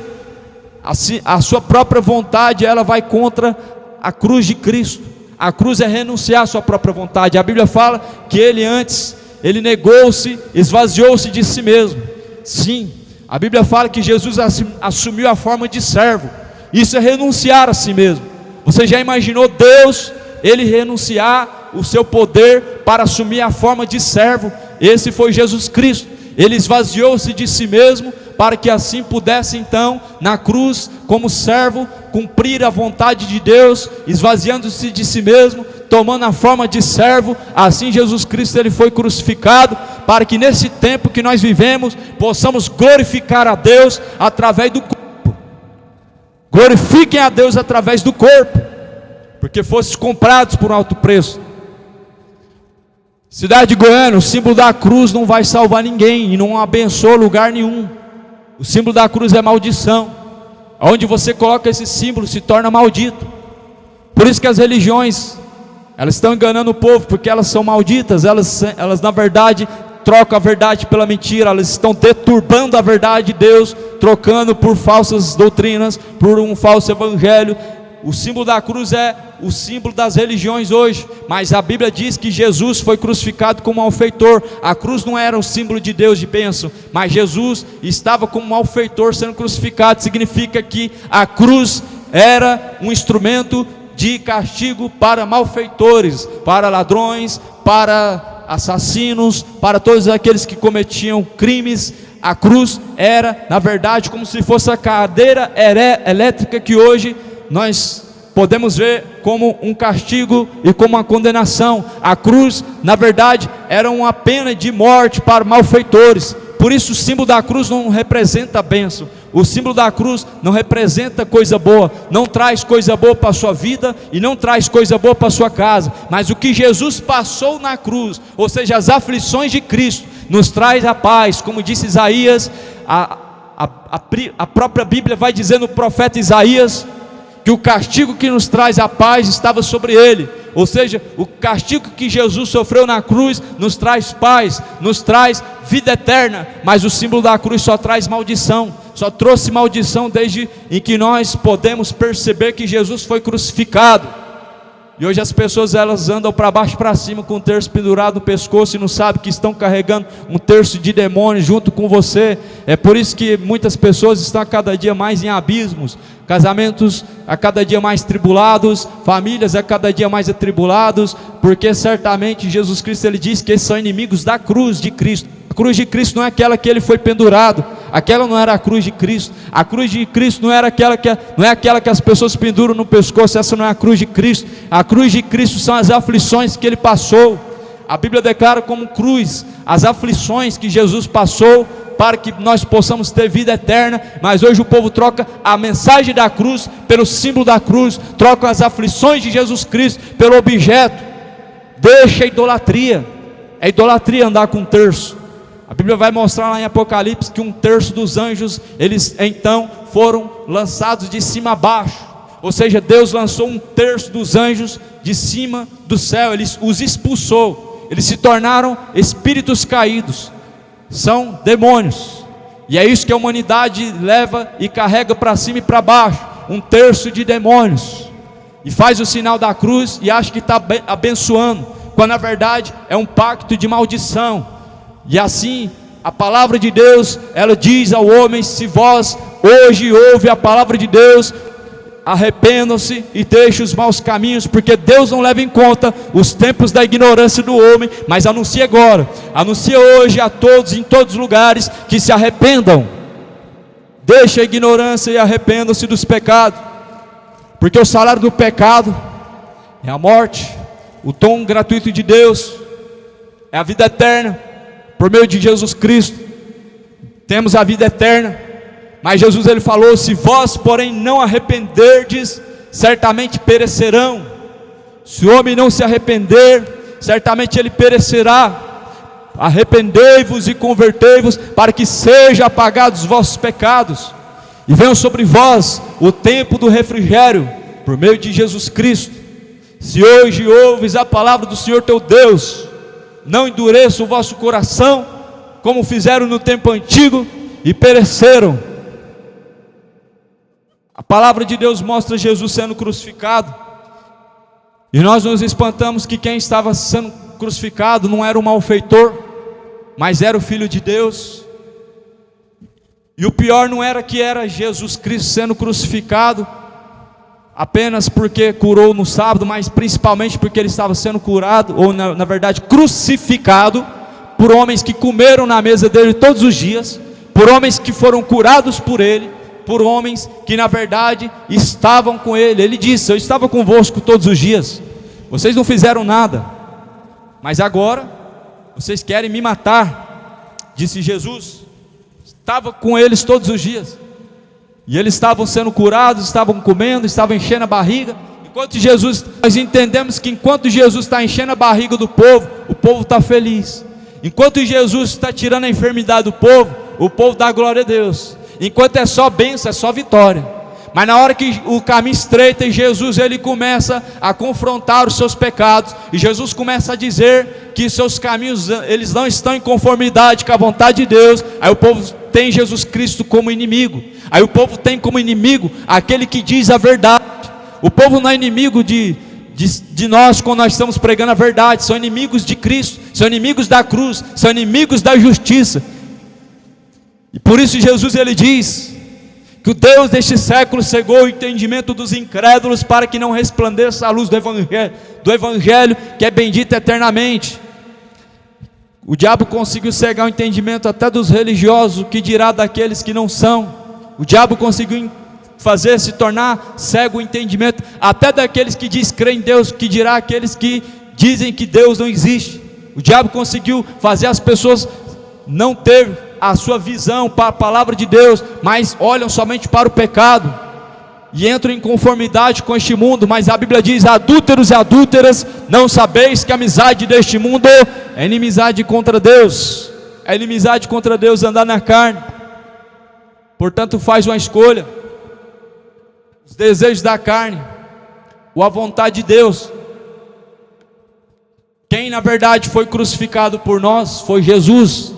A sua própria vontade, ela vai contra a cruz de Cristo. A cruz é renunciar à sua própria vontade. A Bíblia fala que ele antes, ele negou-se, esvaziou-se de si mesmo. Sim, a Bíblia fala que Jesus assumiu a forma de servo. Isso é renunciar a si mesmo. Você já imaginou Deus, ele renunciar o seu poder para assumir a forma de servo? Esse foi Jesus Cristo. Ele esvaziou-se de si mesmo para que assim pudesse então, na cruz, como servo, cumprir a vontade de Deus, esvaziando-se de si mesmo, tomando a forma de servo. Assim Jesus Cristo, ele foi crucificado, para que nesse tempo que nós vivemos, possamos glorificar a Deus através do corpo. Glorifiquem a Deus através do corpo, porque fostes comprados por um alto preço. Cidade de Goiânia, o símbolo da cruz não vai salvar ninguém, e não abençoa lugar nenhum. O símbolo da cruz é maldição. Onde você coloca esse símbolo se torna maldito. Por isso que as religiões, elas estão enganando o povo, porque elas são malditas. Elas na verdade trocam a verdade pela mentira. Elas estão deturbando a verdade de Deus, trocando por falsas doutrinas, por um falso evangelho. O símbolo da cruz é o símbolo das religiões hoje, mas a Bíblia diz que Jesus foi crucificado como malfeitor. A cruz não era um símbolo de Deus, de bênção, mas Jesus estava como malfeitor sendo crucificado. Significa que a cruz era um instrumento de castigo para malfeitores, para ladrões, para assassinos, para todos aqueles que cometiam crimes. A cruz era, na verdade, como se fosse a cadeira elétrica que hoje nós podemos ver como um castigo e como uma condenação. A cruz, na verdade, era uma pena de morte para malfeitores. Por isso o símbolo da cruz não representa a bênção. O símbolo da cruz não representa coisa boa, não traz coisa boa para a sua vida e não traz coisa boa para a sua casa. Mas o que Jesus passou na cruz, ou seja, as aflições de Cristo, nos traz a paz. Como disse Isaías, a própria Bíblia vai dizer no profeta Isaías, que o castigo que nos traz a paz estava sobre ele. Ou seja, o castigo que Jesus sofreu na cruz nos traz paz, nos traz vida eterna. Mas o símbolo da cruz só traz maldição, só trouxe maldição desde em que nós podemos perceber que Jesus foi crucificado. E hoje as pessoas, elas andam para baixo e para cima com um terço pendurado no pescoço e não sabem que estão carregando um terço de demônio junto com você. É por isso que muitas pessoas estão a cada dia mais em abismos, casamentos a cada dia mais tribulados, famílias a cada dia mais atribulados, porque certamente Jesus Cristo, ele diz que eles são inimigos da cruz de Cristo. A cruz de Cristo não é aquela que ele foi pendurado, aquela não era a cruz de Cristo. A cruz de Cristo não é aquela que as pessoas penduram no pescoço. Essa não é a cruz de Cristo. A cruz de Cristo são as aflições que ele passou. A Bíblia declara como cruz as aflições que Jesus passou para que nós possamos ter vida eterna. Mas hoje o povo troca a mensagem da cruz pelo símbolo da cruz, troca as aflições de Jesus Cristo pelo objeto. Deixa a idolatria. É idolatria andar com um terço. A Bíblia vai mostrar lá em Apocalipse que um terço dos anjos, eles então foram lançados de cima a baixo. Ou seja, Deus lançou um terço dos anjos de cima do céu, ele os expulsou. Eles se tornaram espíritos caídos, são demônios. E é isso que a humanidade leva e carrega para cima e para baixo, um terço de demônios. E faz o sinal da cruz e acha que está abençoando, quando na verdade é um pacto de maldição. E assim, a palavra de Deus, ela diz ao homem: se vós hoje ouve a palavra de Deus, arrependam-se e deixem os maus caminhos, porque Deus não leva em conta os tempos da ignorância do homem, mas anuncia agora, anuncia hoje a todos, em todos os lugares, que se arrependam. Deixa a ignorância e arrependam-se dos pecados, porque o salário do pecado é a morte. O dom gratuito de Deus é a vida eterna. Por meio de Jesus Cristo temos a vida eterna. Mas Jesus, ele falou: se vós porém não arrependerdes, certamente perecerão. Se o homem não se arrepender, certamente ele perecerá. Arrependei-vos e convertei-vos, para que sejam apagados os vossos pecados, e venham sobre vós o tempo do refrigério, por meio de Jesus Cristo. Se hoje ouves a palavra do Senhor teu Deus, não endureça o vosso coração, como fizeram no tempo antigo e pereceram. A palavra de Deus mostra Jesus sendo crucificado, e nós nos espantamos que quem estava sendo crucificado não era um malfeitor, mas era o Filho de Deus. E o pior não era que era Jesus Cristo sendo crucificado apenas porque curou no sábado, mas principalmente porque ele estava sendo curado, ou na verdade crucificado, por homens que comeram na mesa dele todos os dias, por homens que foram curados por ele, por homens que na verdade estavam com ele. Ele disse: eu estava convosco todos os dias, vocês não fizeram nada, mas agora vocês querem me matar, disse Jesus. Estava com eles todos os dias, e eles estavam sendo curados, estavam comendo, estavam enchendo a barriga. Enquanto Jesus, nós entendemos que enquanto Jesus está enchendo a barriga do povo, o povo está feliz. Enquanto Jesus está tirando a enfermidade do povo, o povo dá glória a Deus. Enquanto é só bênção, é só vitória. Mas na hora que o caminho estreita e Jesus ele começa a confrontar os seus pecados, e Jesus começa a dizer que seus caminhos eles não estão em conformidade com a vontade de Deus, aí o povo tem Jesus Cristo como inimigo. Aí o povo tem como inimigo aquele que diz a verdade. O povo não é inimigo de nós quando nós estamos pregando a verdade. São inimigos de Cristo, são inimigos da cruz, são inimigos da justiça. E por isso Jesus ele diz que o Deus deste século cegou o entendimento dos incrédulos, para que não resplandeça a luz do Evangelho que é bendito eternamente. O diabo conseguiu cegar o entendimento até dos religiosos, o que dirá daqueles que não são. O diabo conseguiu fazer se tornar cego o entendimento até daqueles que dizem crer em Deus, que dirá aqueles que dizem que Deus não existe. O diabo conseguiu fazer as pessoas não ter a sua visão para a palavra de Deus, mas olham somente para o pecado e entram em conformidade com este mundo. Mas a Bíblia diz: adúlteros e adúlteras, não sabeis que a amizade deste mundo é inimizade contra Deus? É inimizade contra Deus andar na carne. Portanto, faz uma escolha: os desejos da carne ou a vontade de Deus. Quem na verdade foi crucificado por nós foi Jesus.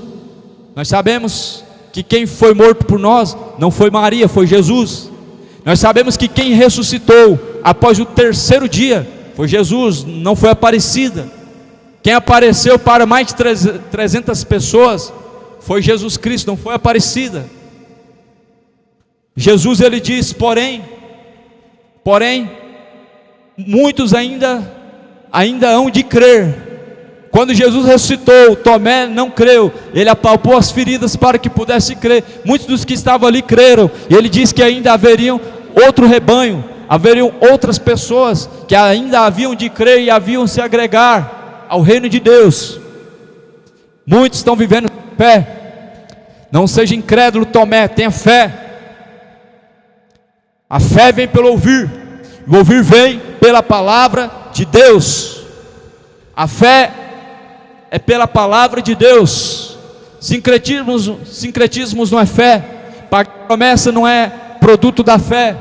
Nós sabemos que quem foi morto por nós não foi Maria, foi Jesus. Nós sabemos que quem ressuscitou após o terceiro dia foi Jesus, não foi Aparecida. Quem apareceu para mais de 300 pessoas foi Jesus Cristo, não foi Aparecida. Jesus ele diz: porém, muitos ainda hão de crer. Quando Jesus ressuscitou, Tomé não creu, ele apalpou as feridas para que pudesse crer. Muitos dos que estavam ali creram, e ele diz que ainda haveriam outro rebanho, haveriam outras pessoas que ainda haviam de crer e haviam se agregar ao reino de Deus. Muitos estão vivendo fé. Não seja incrédulo, Tomé, tenha fé. A fé vem pelo ouvir, o ouvir vem pela palavra de Deus. A fé é pela palavra de Deus. Sincretismos não é fé. Pagar promessa não é produto da fé.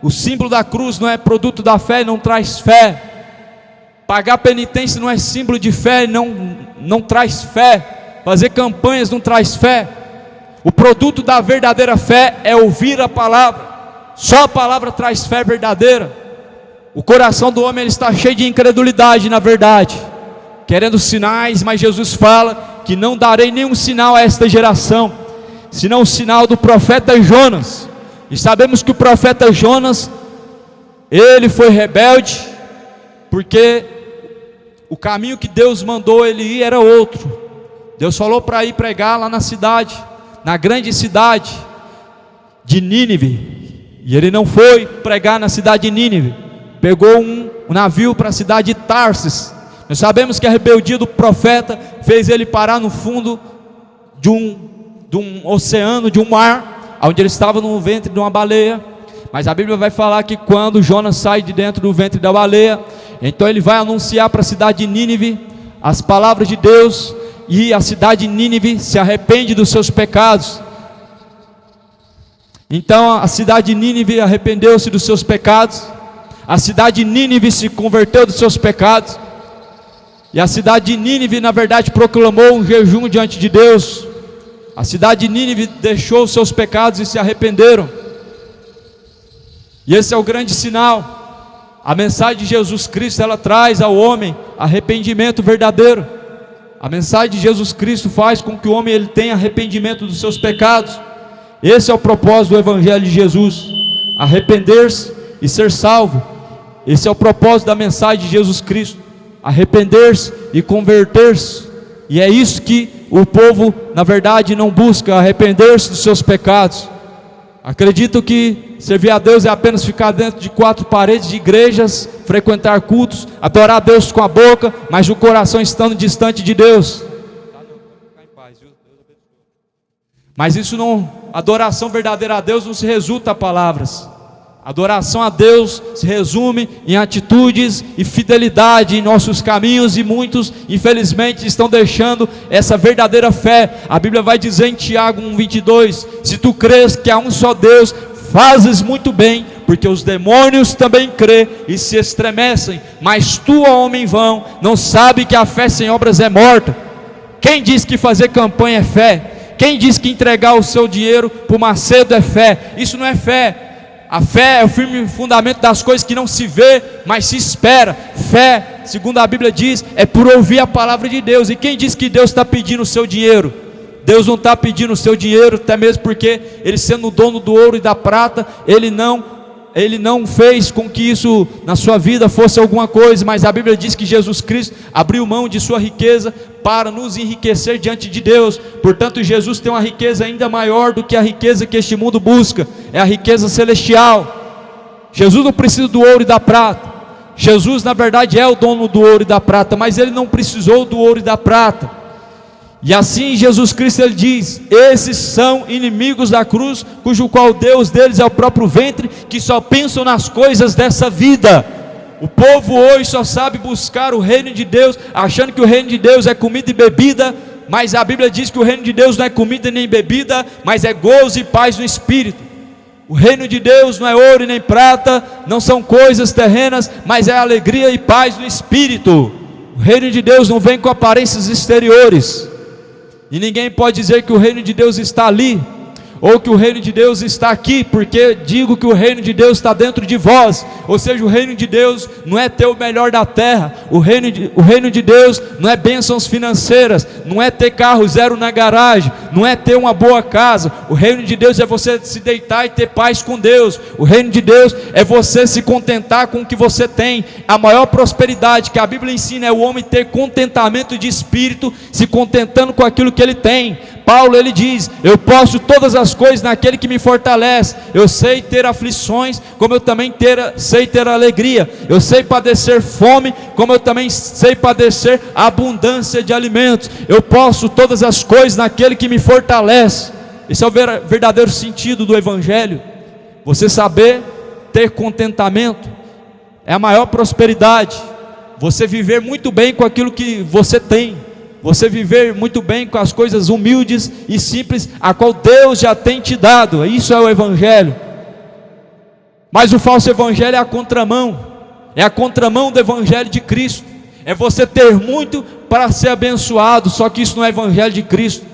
O símbolo da cruz não é produto da fé, não traz fé. Pagar penitência não é símbolo de fé, não traz fé. Fazer campanhas não traz fé. O produto da verdadeira fé é ouvir a palavra. Só a palavra traz fé verdadeira. O coração do homem ele está cheio de incredulidade, na verdade, querendo sinais, mas Jesus fala que não darei nenhum sinal a esta geração, senão o sinal do profeta Jonas. E sabemos que o profeta Jonas, ele foi rebelde, porque o caminho que Deus mandou ele ir era outro. Deus falou para ir pregar lá na cidade, na grande cidade de Nínive, e ele não foi pregar na cidade de Nínive, pegou um navio para a cidade de Tarsis. Nós sabemos que a rebeldia do profeta fez ele parar no fundo de um oceano, de um mar, onde ele estava no ventre de uma baleia. Mas a Bíblia vai falar que quando Jonas sai de dentro do ventre da baleia, então ele vai anunciar para a cidade de Nínive as palavras de Deus, e a cidade de Nínive se arrepende dos seus pecados. Então a cidade de Nínive arrependeu-se dos seus pecados, a cidade de Nínive se converteu dos seus pecados, e a cidade de Nínive na verdade proclamou um jejum diante de Deus. A cidade de Nínive deixou os seus pecados e se arrependeram. E esse é o grande sinal. A mensagem de Jesus Cristo, ela traz ao homem arrependimento verdadeiro. A mensagem de Jesus Cristo faz com que o homem ele tenha arrependimento dos seus pecados. Esse é o propósito do Evangelho de Jesus: arrepender-se e ser salvo. Esse é o propósito da mensagem de Jesus Cristo: arrepender-se e converter-se. E é isso que o povo, na verdade, não busca: arrepender-se dos seus pecados. Acredito que servir a Deus é apenas ficar dentro de 4 paredes de igrejas, frequentar cultos, adorar a Deus com a boca, mas o coração estando distante de Deus. Mas isso não, adoração verdadeira a Deus não se resulta a palavras. Adoração a Deus se resume em atitudes e fidelidade em nossos caminhos, e muitos infelizmente estão deixando essa verdadeira fé. A Bíblia vai dizer em Tiago 1:22: se tu crês que há um só Deus, fazes muito bem, porque os demônios também crêem e se estremecem. Mas tu, ó homem vão, não sabe que a fé sem obras é morta. Quem diz que fazer campanha é fé? Quem diz que entregar o seu dinheiro para o Macedo é fé? Isso não é fé. A fé é o firme fundamento das coisas que não se vê, mas se espera. Fé, segundo a Bíblia diz, é por ouvir a palavra de Deus. E quem diz que Deus está pedindo o seu dinheiro? Deus não está pedindo o seu dinheiro, até mesmo porque Ele, sendo o dono do ouro e da prata, Ele não fez com que isso na sua vida fosse alguma coisa. Mas a Bíblia diz que Jesus Cristo abriu mão de sua riqueza para nos enriquecer diante de Deus. Portanto, Jesus tem uma riqueza ainda maior do que a riqueza que este mundo busca: é a riqueza celestial. Jesus não precisa do ouro e da prata. Jesus, na verdade, é o dono do ouro e da prata, mas Ele não precisou do ouro e da prata. E assim Jesus Cristo, Ele diz: esses são inimigos da cruz, cujo qual Deus deles é o próprio ventre, que só pensam nas coisas dessa vida. O povo hoje só sabe buscar o reino de Deus, achando que o reino de Deus é comida e bebida, mas a Bíblia diz que o reino de Deus não é comida nem bebida, mas é gozo e paz no Espírito. O reino de Deus não é ouro e nem prata, não são coisas terrenas, mas é alegria e paz no Espírito. O reino de Deus não vem com aparências exteriores. E ninguém pode dizer que o reino de Deus está ali, ou que o reino de Deus está aqui, porque digo que o reino de Deus está dentro de vós. Ou seja, o reino de Deus não é ter o melhor da terra. O reino de Deus não é bênçãos financeiras, não é ter carro zero na garagem, não é ter uma boa casa. O reino de Deus é você se deitar e ter paz com Deus. O reino de Deus é você se contentar com o que você tem. A maior prosperidade que a Bíblia ensina é o homem ter contentamento de espírito, se contentando com aquilo que ele tem. Paulo, ele diz: eu posso todas as coisas naquele que me fortalece. Eu sei ter aflições, como eu também sei ter alegria. Eu sei padecer fome, como eu também sei padecer a abundância de alimentos. Eu posso todas as coisas naquele que me fortalece. Esse é o verdadeiro sentido do Evangelho. Você saber ter contentamento é a maior prosperidade. Você viver muito bem com aquilo que você tem. Você viver muito bem com as coisas humildes e simples, a qual Deus já tem te dado. Isso é o Evangelho. Mas o falso Evangelho é a contramão. É a contramão do Evangelho de Cristo. É você ter muito para ser abençoado. Só que isso não é Evangelho de Cristo.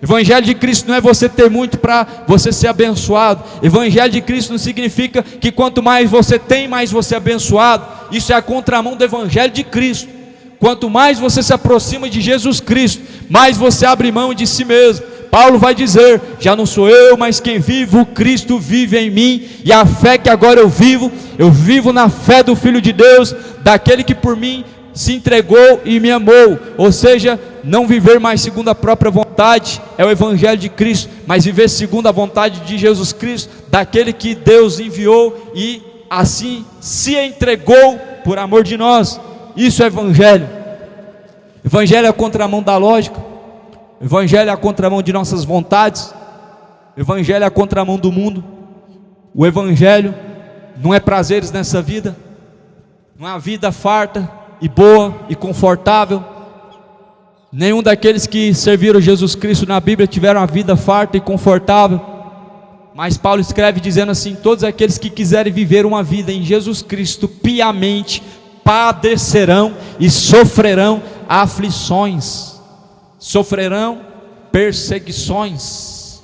Evangelho de Cristo não é você ter muito para você ser abençoado. Evangelho de Cristo não significa que quanto mais você tem, mais você é abençoado. Isso é a contramão do Evangelho de Cristo. Quanto mais você se aproxima de Jesus Cristo, mais você abre mão de si mesmo. Paulo vai dizer: já não sou eu, mas quem vivo, Cristo vive em mim. E a fé que agora eu vivo na fé do Filho de Deus, daquele que por mim se entregou e me amou. Ou seja, não viver mais segundo a própria vontade é o Evangelho de Cristo, mas viver segundo a vontade de Jesus Cristo, daquele que Deus enviou e assim se entregou por amor de nós. Isso é Evangelho. Evangelho é a contramão da lógica. Evangelho é a contramão de nossas vontades. Evangelho é a contramão do mundo. O Evangelho não é prazeres nessa vida, não é uma vida farta e boa e confortável. Nenhum daqueles que serviram Jesus Cristo na Bíblia tiveram uma vida farta e confortável. Mas Paulo escreve dizendo assim: todos aqueles que quiserem viver uma vida em Jesus Cristo piamente, padecerão e sofrerão aflições, sofrerão perseguições.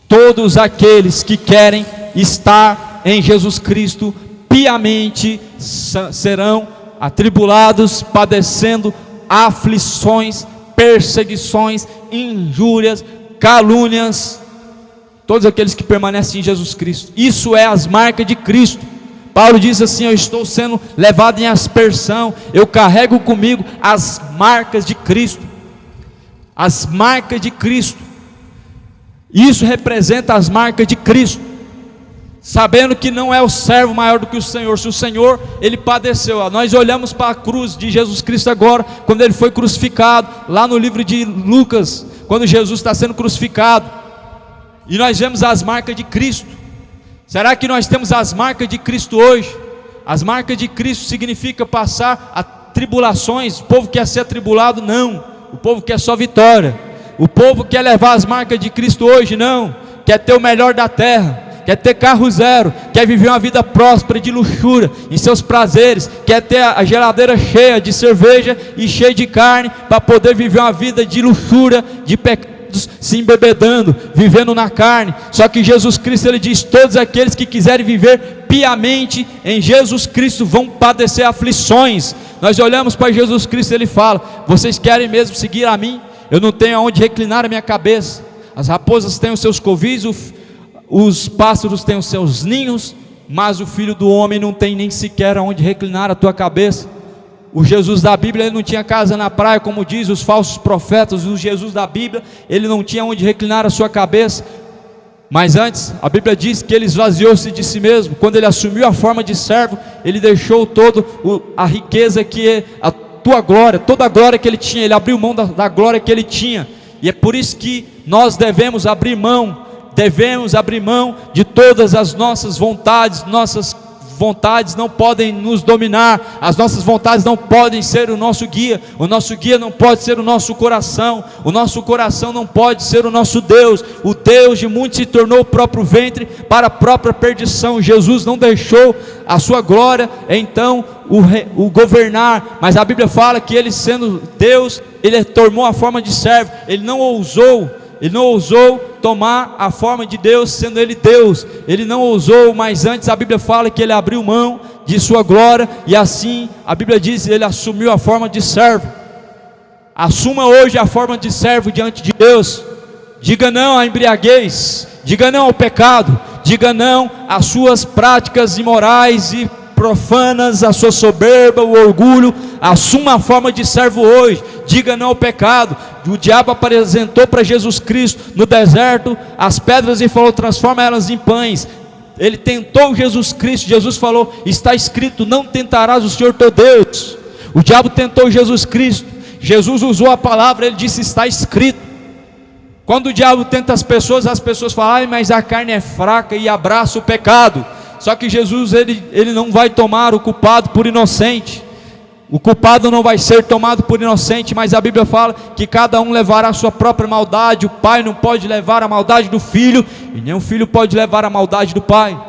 Todos aqueles que querem estar em Jesus Cristo piamente serão atribulados, padecendo aflições perseguições, injúrias, calúnias, todos aqueles que permanecem em Jesus Cristo. Isso é as marcas de Cristo. Paulo diz assim: eu estou sendo levado em aspersão, eu carrego comigo as marcas de Cristo. As marcas de Cristo. Isso representa as marcas de Cristo, sabendo que não é o servo maior do que o Senhor. Se o Senhor, ele padeceu, nós olhamos para a cruz de Jesus Cristo agora, quando ele foi crucificado, lá no livro de Lucas, quando Jesus está sendo crucificado, e nós vemos as marcas de Cristo. Será que nós temos as marcas de Cristo hoje? As marcas de Cristo significa passar a tribulações. O povo quer ser atribulado? Não. O povo quer só vitória. O povo quer levar as marcas de Cristo hoje? Não. Quer ter o melhor da terra, quer ter carro zero, quer viver uma vida próspera de luxúria, em seus prazeres, quer ter a geladeira cheia de cerveja e cheia de carne, para poder viver uma vida de luxúria, de pecados, se embebedando, vivendo na carne. Só que Jesus Cristo, ele diz: todos aqueles que quiserem viver piamente em Jesus Cristo vão padecer aflições. Nós olhamos para Jesus Cristo, ele fala: vocês querem mesmo seguir a mim? Eu não tenho aonde reclinar a minha cabeça. As raposas têm os seus covis, os pássaros têm os seus ninhos, mas o Filho do Homem não tem nem sequer aonde reclinar a tua cabeça. O Jesus da Bíblia, ele não tinha casa na praia, como diz os falsos profetas. O Jesus da Bíblia, ele não tinha onde reclinar a sua cabeça. Mas antes, a Bíblia diz que ele esvaziou-se de si mesmo. Quando ele assumiu a forma de servo, ele deixou toda a riqueza que é a tua glória, toda a glória que ele tinha. Ele abriu mão da glória que ele tinha. E é por isso que nós devemos abrir mão de todas as nossas vontades. Nossas vontades não podem nos dominar, as nossas vontades não podem ser o nosso guia não pode ser o nosso coração não pode ser o nosso Deus. O Deus de muitos se tornou o próprio ventre para a própria perdição. Jesus não deixou a sua glória, então, o governar, mas a Bíblia fala que ele, sendo Deus, ele tomou a forma de servo. Ele não ousou tomar a forma de Deus, sendo ele Deus. Ele não ousou, mas antes a Bíblia fala que ele abriu mão de sua glória, e assim a Bíblia diz, ele assumiu a forma de servo. Assuma hoje a forma de servo diante de Deus. Diga não à embriaguez, diga não ao pecado, diga não às suas práticas imorais e profanas, a sua soberba, o orgulho. Assuma a forma de servo hoje. Diga não ao pecado. O diabo apresentou para Jesus Cristo no deserto as pedras e falou: transforma elas em pães. Ele tentou Jesus Cristo. Jesus falou: está escrito, não tentarás o Senhor teu Deus. O diabo tentou Jesus Cristo. Jesus usou a palavra, ele disse: está escrito. Quando o diabo tenta as pessoas falam: ai, mas a carne é fraca, e abraça o pecado. Só que Jesus, ele não vai tomar o culpado por inocente. O culpado não vai ser tomado por inocente, mas a Bíblia fala que cada um levará a sua própria maldade. O pai não pode levar a maldade do filho, e nem o filho pode levar a maldade do pai.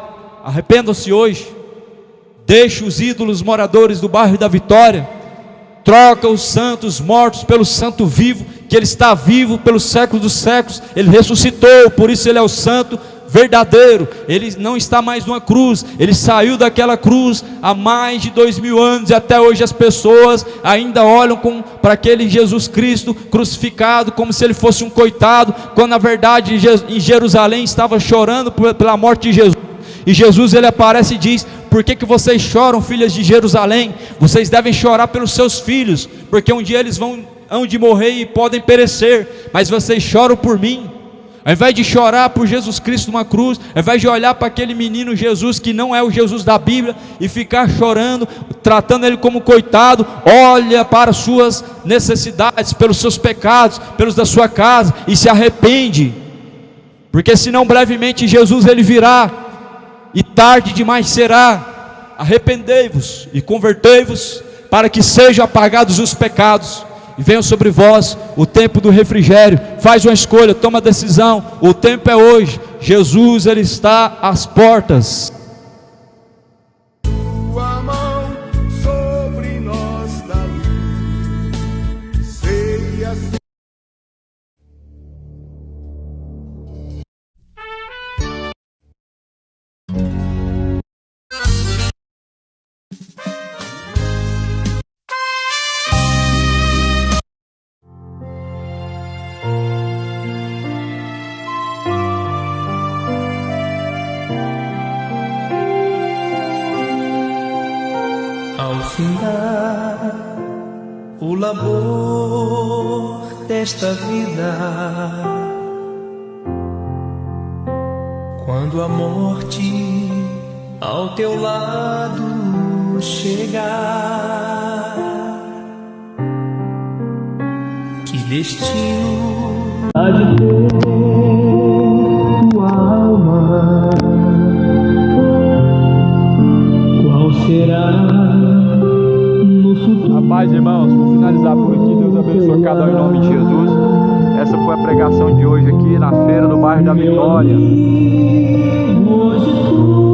Arrependam-se hoje. Deixe os ídolos moradores do bairro da Vitória. Troca os santos mortos pelo santo vivo, que ele está vivo pelos séculos dos séculos. Ele ressuscitou, por isso ele é o santo verdadeiro. Ele não está mais numa cruz, ele saiu daquela cruz há mais de 2000 anos, e até hoje as pessoas ainda olham para aquele Jesus Cristo crucificado como se ele fosse um coitado, quando na verdade em Jerusalém estava chorando pela morte de Jesus. E Jesus, ele aparece e diz: por que vocês choram, filhas de Jerusalém? Vocês devem chorar pelos seus filhos, porque um dia eles hão de morrer e podem perecer, mas vocês choram por mim. Ao invés de chorar por Jesus Cristo numa cruz, ao invés de olhar para aquele menino Jesus que não é o Jesus da Bíblia e ficar chorando, tratando ele como coitado, olha para as suas necessidades, pelos seus pecados, pelos da sua casa, e se arrepende, porque senão brevemente Jesus ele virá, e tarde demais será. Arrependei-vos e convertei-vos, para que sejam apagados os pecados, e venha sobre vós o tempo do refrigério. Faz uma escolha, toma a decisão. O tempo é hoje. Jesus, ele está às portas. Tua mão sobre nós, Davi, sei assim. findar o labor desta vida, quando a morte ao teu lado chegar, que destino há de ter tua alma? Qual será no futuro? Rapaz, irmãos, vou finalizar por aqui. Deus abençoe cada um em nome de Jesus. Essa foi a pregação de hoje aqui na feira do bairro da Vitória. Hoje tu